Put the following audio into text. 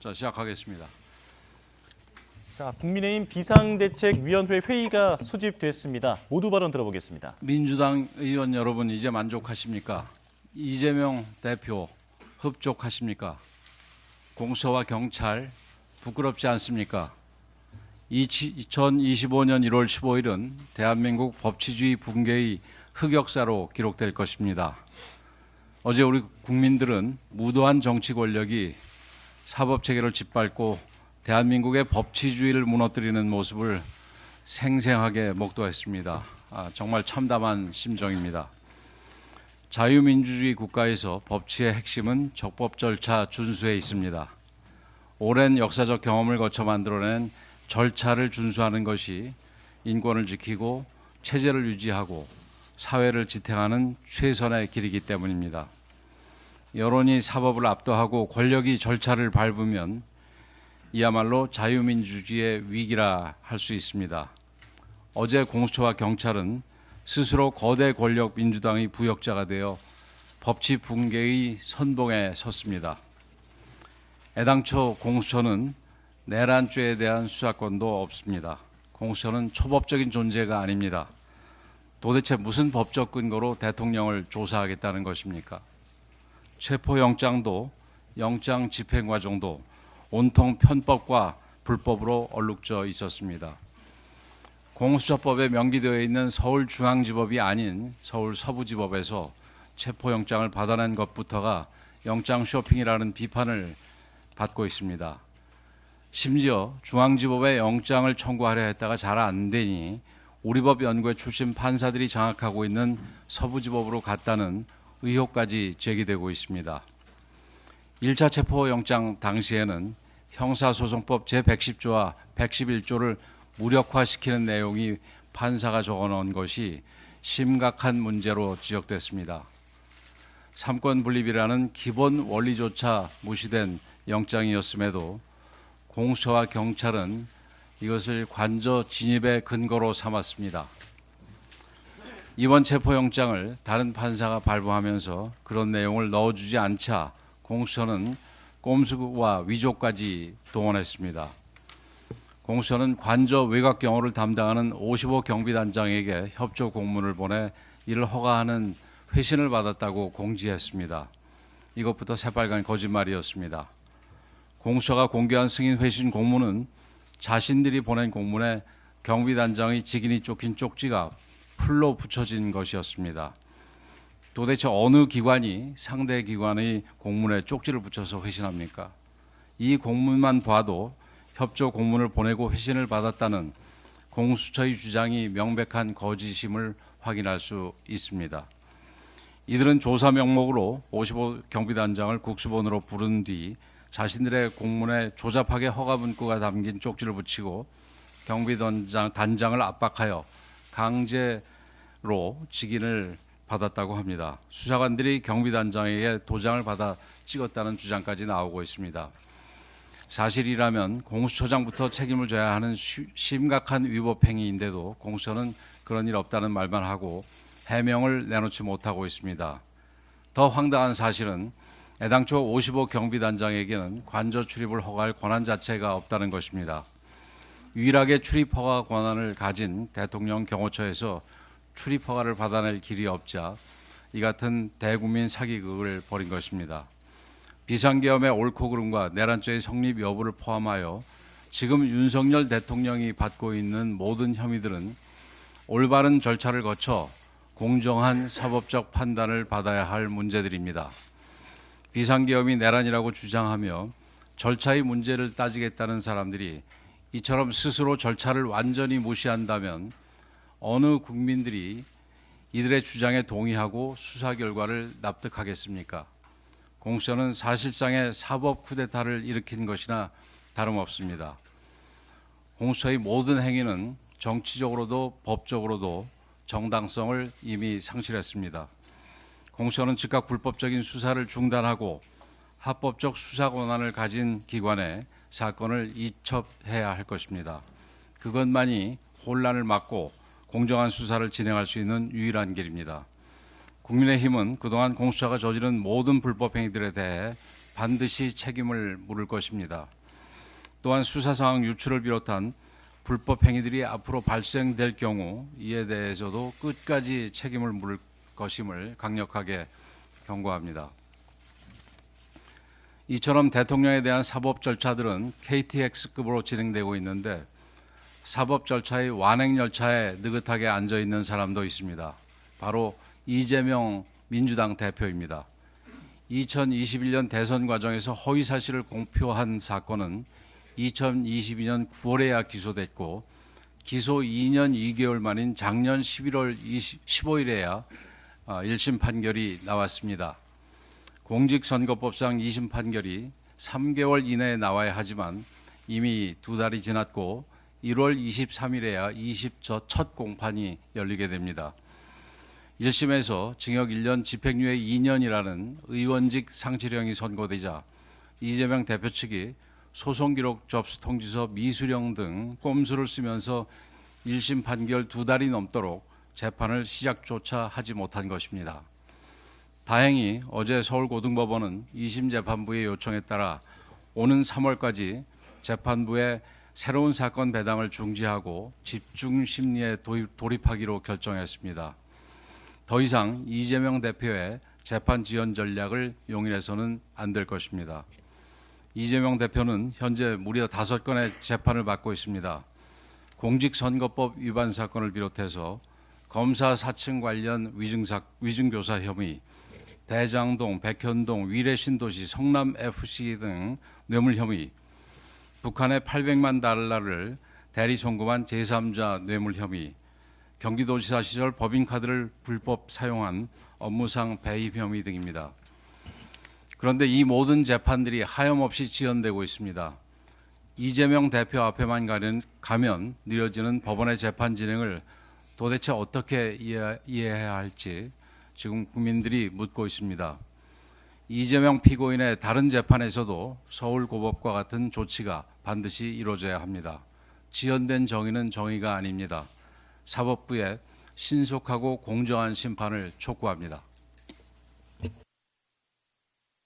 자, 시작하겠습니다. 자, 국민의힘 비상대책위원회 회의가 소집됐습니다. 모두 발언 들어보겠습니다. 민주당 의원 여러분, 이제 만족하십니까? 이재명 대표 흡족하십니까? 공수처와 경찰 부끄럽지 않습니까? 2025년 1월 15일은 대한민국 법치주의 붕괴의 흑역사로 기록될 것입니다. 어제 우리 국민들은 무도한 정치 권력이 사법체계를 짓밟고 대한민국의 법치주의를 무너뜨리는 모습을 생생하게 목도했습니다. 정말 참담한 심정입니다. 자유민주주의 국가에서 법치의 핵심은 적법 절차 준수에 있습니다. 오랜 역사적 경험을 거쳐 만들어낸 절차를 준수하는 것이 인권을 지키고 체제를 유지하고 사회를 지탱하는 최선의 길이기 때문입니다. 여론이 사법을 압도하고 권력이 절차를 밟으면 이야말로 자유민주주의의 위기라 할 수 있습니다. 어제 공수처와 경찰은 스스로 거대 권력 민주당의 부역자가 되어 법치 붕괴의 선봉에 섰습니다. 애당초 공수처는 내란죄에 대한 수사권도 없습니다. 공수처는 초법적인 존재가 아닙니다. 도대체 무슨 법적 근거로 대통령을 조사하겠다는 것입니까? 체포영장도 영장 집행 과정도 온통 편법과 불법으로 얼룩져 있었습니다. 공수처법에 명기되어 있는 서울중앙지법이 아닌 서울서부지법에서 체포영장을 받아낸 것부터가 영장 쇼핑이라는 비판을 받고 있습니다. 심지어 중앙지법에 영장을 청구하려 했다가 잘 안 되니 우리법 연구회 출신 판사들이 장악하고 있는 서부지법으로 갔다는 의혹까지 제기되고 있습니다. 1차 체포영장 당시에는 형사소송법 제110조와 111조를 무력화시키는 내용이 판사가 적어놓은 것이 심각한 문제로 지적됐습니다. 삼권분립이라는 기본 원리조차 무시된 영장이었음에도 공수처와 경찰은 이것을 관저 진입의 근거로 삼았습니다. 이번 체포영장을 다른 판사가 발부하면서 그런 내용을 넣어주지 않자 공수처는 꼼수와 위조까지 동원했습니다. 공수처는 관저 외곽 경호를 담당하는 55 경비단장에게 협조 공문을 보내 이를 허가하는 회신을 받았다고 공지했습니다. 이것부터 새빨간 거짓말이었습니다. 공수처가 공개한 승인 회신 공문은 자신들이 보낸 공문에 경비단장의 직인이 쫓긴 쪽지가 풀로 붙여진 것이었습니다. 도대체 어느 기관이 상대 기관의 공문에 쪽지를 붙여서 회신합니까? 이 공문만 봐도 협조 공문을 보내고 회신을 받았다는 공수처의 주장이 명백한 거짓임을 확인할 수 있습니다. 이들은 조사 명목으로 55 경비단장을 국수본으로 부른 뒤 자신들의 공문에 조잡하게 허가 문구가 담긴 쪽지를 붙이고 경비단장을 압박하여 강제로 직인을 받았다고 합니다. 수사관들이 경비단장에게 도장을 받아 찍었다는 주장까지 나오고 있습니다. 사실이라면 공수처장부터 책임을 져야 하는 심각한 위법 행위인데도 공수처는 그런 일 없다는 말만 하고 해명을 내놓지 못하고 있습니다. 더 황당한 사실은 애당초 55 경비단장에게는 관저 출입을 허가할 권한 자체가 없다는 것입니다. 유일하게 출입 허가 권한을 가진 대통령 경호처에서 출입 허가를 받아낼 길이 없자 이 같은 대국민 사기극을 벌인 것입니다. 비상계엄의 옳고 그름과 내란죄의 성립 여부를 포함하여 지금 윤석열 대통령이 받고 있는 모든 혐의들은 올바른 절차를 거쳐 공정한 사법적 판단을 받아야 할 문제들입니다. 비상계엄이 내란이라고 주장하며 절차의 문제를 따지겠다는 사람들이 이처럼 스스로 절차를 완전히 무시한다면 어느 국민들이 이들의 주장에 동의하고 수사 결과를 납득하겠습니까? 공수처는 사실상의 사법 쿠데타를 일으킨 것이나 다름없습니다. 공수처의 모든 행위는 정치적으로도 법적으로도 정당성을 이미 상실했습니다. 공수처는 즉각 불법적인 수사를 중단하고 합법적 수사 권한을 가진 기관에 사건을 이첩해야 할 것입니다. 그것만이 혼란을 막고 공정한 수사를 진행할 수 있는 유일한 길입니다. 국민의힘은 그동안 공수처가 저지른 모든 불법 행위들에 대해 반드시 책임을 물을 것입니다. 또한 수사 상황 유출을 비롯한 불법 행위들이 앞으로 발생될 경우 이에 대해서도 끝까지 책임을 물을 것임을 강력하게 경고합니다. 이처럼 대통령에 대한 사법 절차들은 KTX급으로 진행되고 있는데 사법 절차의 완행 열차에 느긋하게 앉아 있는 사람도 있습니다. 바로 이재명 민주당 대표입니다. 2021년 대선 과정에서 허위 사실을 공표한 사건은 2022년 9월에야 기소됐고 기소 2년 2개월 만인 작년 11월 15일에야 1심 판결이 나왔습니다. 공직선거법상 2심 판결이 3개월 이내에 나와야 하지만 이미 2달이 지났고 1월 23일에야 20저 첫 공판이 열리게 됩니다. 1심에서 징역 1년 집행유예 2년이라는 의원직 상실형이 선고되자 이재명 대표 측이 소송기록 접수 통지서 미수령 등 꼼수를 쓰면서 1심 판결 2달이 넘도록 재판을 시작조차 하지 못한 것입니다. 다행히 어제 서울고등법원은 2심 재판부의 요청에 따라 오는 3월까지 재판부의 새로운 사건 배당을 중지하고 집중 심리에 돌입하기로 결정했습니다. 더 이상 이재명 대표의 재판 지연 전략을 용인해서는 안 될 것입니다. 이재명 대표는 현재 무려 5건의 재판을 받고 있습니다. 공직선거법 위반 사건을 비롯해서 검사 사칭 관련 위증교사 혐의, 대장동, 백현동, 위례신도시, 성남FC 등 뇌물 혐의, 북한에 800만 달러를 대리 송금한 제3자 뇌물 혐의, 경기도지사 시절 법인카드를 불법 사용한 업무상 배임 혐의 등입니다. 그런데 이 모든 재판들이 하염없이 지연되고 있습니다. 이재명 대표 앞에만 가면 느려지는 법원의 재판 진행을 도대체 어떻게 이해해야 할지 지금 국민들이 묻고 있습니다. 이재명 피고인의 다른 재판에서도 서울고법과 같은 조치가 반드시 이루어져야 합니다. 지연된 정의는 정의가 아닙니다. 사법부의 신속하고 공정한 심판을 촉구합니다.